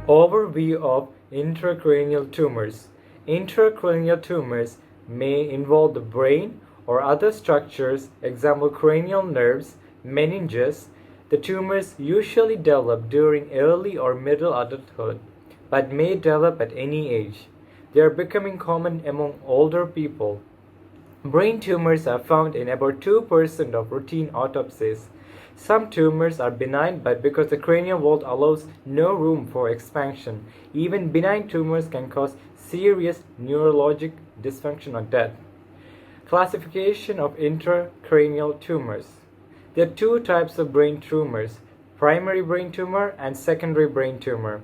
Overview of intracranial tumors. Intracranial tumors may involve the brain or other structures, example cranial nerves, meninges. The tumors usually develop during early or middle adulthood, but may develop at any age. They are becoming common among older people. Brain tumors are found in about 2% of routine autopsies. Some tumors are benign, but because the cranial vault allows no room for expansion, even benign tumors can cause serious neurologic dysfunction or death. Classification of intracranial tumors. There are two types of brain tumors: primary brain tumor and secondary brain tumor.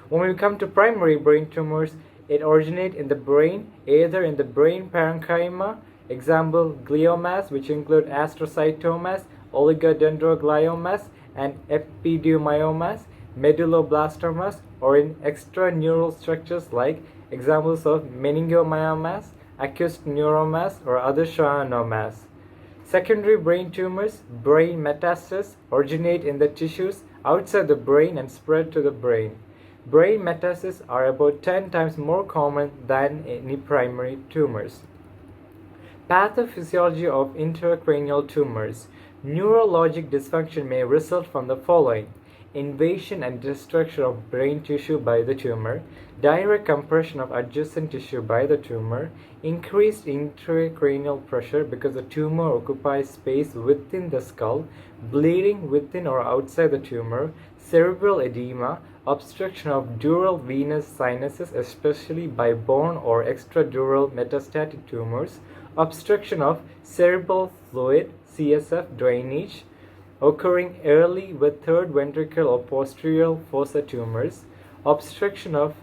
When we come to primary brain tumors, it originates in the brain, either in the brain parenchyma, example gliomas, which include astrocytomas, oligodendrogliomas, and epidymiomas, medulloblastomas, or in extraneural structures like examples of meningomyomas, acute neuromas, or other schwannomas. Secondary brain tumors, brain metastases, originate in the tissues outside the brain and spread to the brain. Brain metastases are about 10 times more common than any primary tumors. Pathophysiology of intracranial tumors. Neurologic dysfunction may result from the following: invasion and destruction of brain tissue by the tumor, direct compression of adjacent tissue by the tumor, increased intracranial pressure because the tumor occupies space within the skull, bleeding within or outside the tumor, cerebral edema, obstruction of dural venous sinuses, especially by bone or extradural metastatic tumors, obstruction of cerebral fluid (CSF) drainage, occurring early with third ventricle or posterior fossa tumors, obstruction of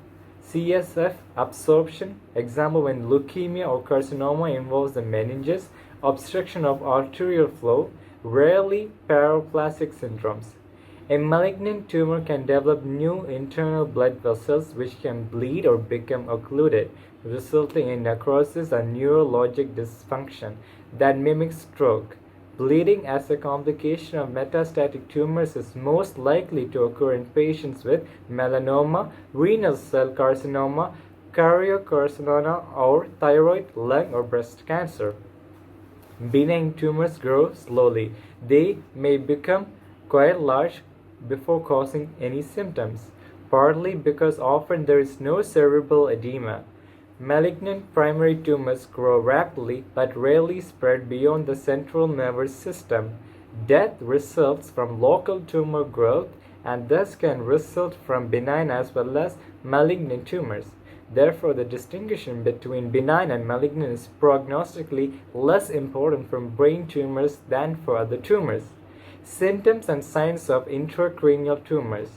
CSF absorption, example when leukemia or carcinoma involves the meninges, obstruction of arterial flow, rarely paraplasic syndromes. A malignant tumor can develop new internal blood vessels which can bleed or become occluded, resulting in necrosis and neurologic dysfunction that mimics stroke. Bleeding as a complication of metastatic tumors is most likely to occur in patients with melanoma, renal cell carcinoma, choriocarcinoma, or thyroid, lung, or breast cancer. Benign tumors grow slowly. They may become quite large before causing any symptoms, partly because often there is no cerebral edema. Malignant primary tumors grow rapidly but rarely spread beyond the central nervous system. Death results from local tumor growth and thus can result from benign as well as malignant tumors. Therefore, the distinction between benign and malignant is prognostically less important for brain tumors than for other tumors. Symptoms and signs of intracranial tumors.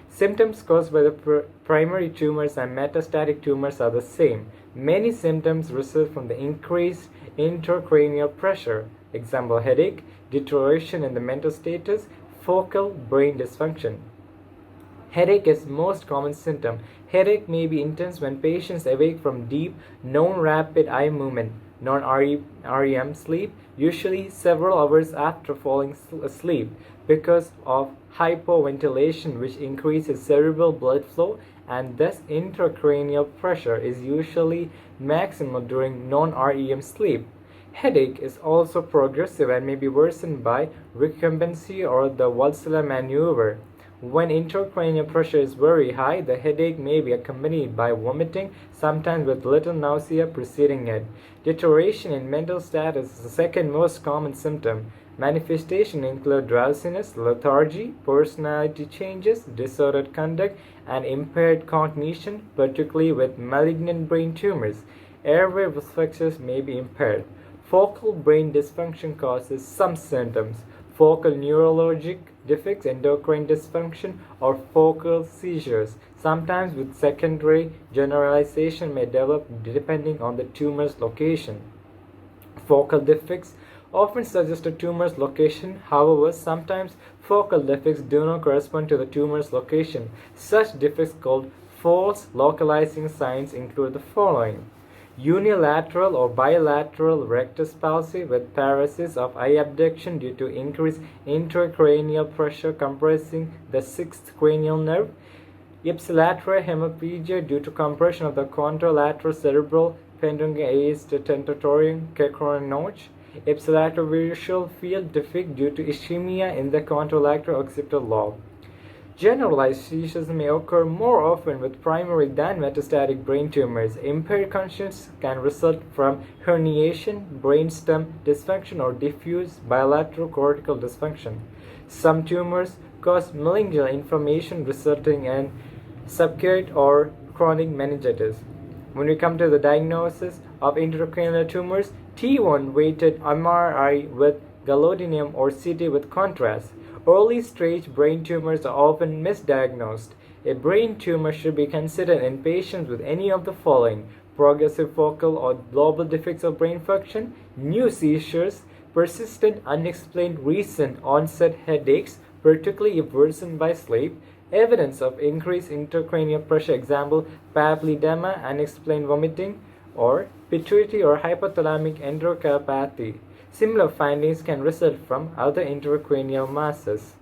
Symptoms caused by the primary tumors and metastatic tumors are the same. Many symptoms result from the increased intracranial pressure, example headache, deterioration in the mental status, focal brain dysfunction. Headache is most common symptom. Headache may be intense when patients awake from deep, non-rapid eye movement, non-REM sleep, usually several hours after falling asleep, because of hypoventilation, which increases cerebral blood flow, and thus intracranial pressure is usually maximum during non-REM sleep. Headache is also progressive and may be worsened by recumbency or the Valsalva maneuver. When intracranial pressure is very high, the headache may be accompanied by vomiting, sometimes with little nausea preceding it. Deterioration in mental status is the second most common symptom. Manifestations include drowsiness, lethargy, personality changes, disordered conduct, and impaired cognition, particularly with malignant brain tumors. Airway reflexes may be impaired. Focal brain dysfunction causes some symptoms: focal neurologic defects, endocrine dysfunction, or focal seizures. Sometimes with secondary generalization may develop depending on the tumor's location. Focal defects often suggest a tumor's location. However, sometimes focal defects do not correspond to the tumor's location. Such defects, called false localizing signs, include the following: unilateral or bilateral rectus palsy with paresis of eye abduction due to increased intracranial pressure compressing the sixth cranial nerve, ipsilateral hemiplegia due to compression of the contralateral cerebral pendulum-aortic tentorium coronary notch, ipsilateral visual field defect due to ischemia in the contralateral occipital lobe. Generalized seizures may occur more often with primary than metastatic brain tumors. Impaired consciousness can result from herniation, brainstem dysfunction, or diffuse bilateral cortical dysfunction. Some tumors cause meningeal inflammation resulting in subacute or chronic meningitis. When we come to the diagnosis of intracranial tumors, T1 weighted MRI with gadolinium or CT with contrast. Early stage brain tumors are often misdiagnosed. A brain tumor should be considered in patients with any of the following: progressive focal or global defects of brain function, new seizures, persistent unexplained recent onset headaches, particularly if worsened by sleep, evidence of increased intracranial pressure, example papilledema, unexplained vomiting, or pituitary or hypothalamic enteropathy. Similar findings can result from other intracranial masses.